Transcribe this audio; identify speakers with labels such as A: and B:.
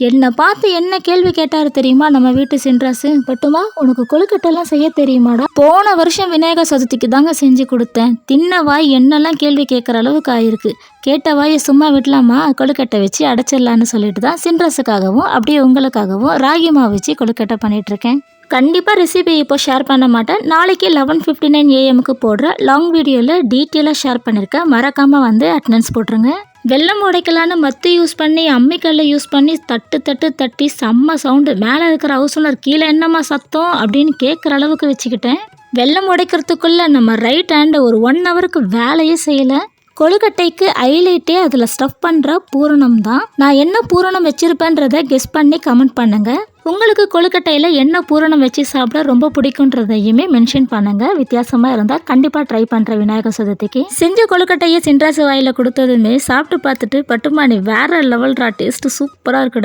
A: என்னை பார்த்து என்ன கேள்வி கேட்டாரு தெரியுமா நம்ம வீட்டு சின்ராசு? பட்டுமா, உனக்கு கொழுக்கட்டைலாம் செய்ய தெரியுமாடா? போன வருஷம் விநாயகர் சதுர்த்திக்கு தாங்க செஞ்சு கொடுத்தேன். தின்ன வாய் என்னெல்லாம் கேள்வி கேட்குற அளவுக்கு ஆயிருக்கு. கேட்ட வாயை சும்மா விடலாமா? கொழுக்கட்டை வச்சு அடைச்சிடலான்னு சொல்லிட்டு தான் சின்ராசுக்காகவும் அப்படியே உங்களுக்காகவும் ராகி மாவு வச்சு கொழுக்கட்டை பண்ணிகிட்ருக்கேன். கண்டிப்பாக ரெசிபி இப்போ ஷேர் பண்ண மாட்டேன். நாளைக்கு 11:59 AM போடுற லாங் வீடியோவில் டீட்டெயிலாக ஷேர் பண்ணியிருக்கேன். மறக்காமல் வந்து அட்டெண்டன்ஸ் போட்டுருங்க. வெல்லம் உடைக்கலான்னு மத்து யூஸ் பண்ணி அம்மிக்கல்லை யூஸ் பண்ணி தட்டி செம்ம சவுண்டு. மேலே இருக்கிற ஹவுஸ் ஓனர் கீழே என்னம்மா சத்தம் அப்படின்னு கேட்குற அளவுக்கு வச்சுக்கிட்டேன். வெல்லம் உடைக்கிறதுக்குள்ளே நம்ம ரைட் ஹேண்டை ஒரு 1 ஹவருக்கு வேலையே செய்யலை. கொழுக்கட்டைக்கு ஹைலைட்டே அதில் ஸ்டஃப் பண்ணுற பூரணம் தான். நான் என்ன பூரணம் வச்சுருப்பேன்றதை கெஸ் பண்ணி கமெண்ட் பண்ணுங்கள். உங்களுக்கு கொழுக்கட்டையில் என்ன பூரணம் வச்சு சாப்பிட ரொம்ப பிடிக்குன்றதையுமே மென்ஷன் பண்ணுங்கள். வித்தியாசமாக இருந்தால் கண்டிப்பாக ட்ரை பண்ணுற விநாயகர் சதுர்த்திக்கு. செஞ்ச கொழுக்கட்டையை சின்ராசு வாயில் கொடுத்ததுமே சாப்பிட்டு பார்த்துட்டு, பட்டுமா நீ வேறு லெவல்ரா, டேஸ்ட்டு சூப்பராக இருக்குடா.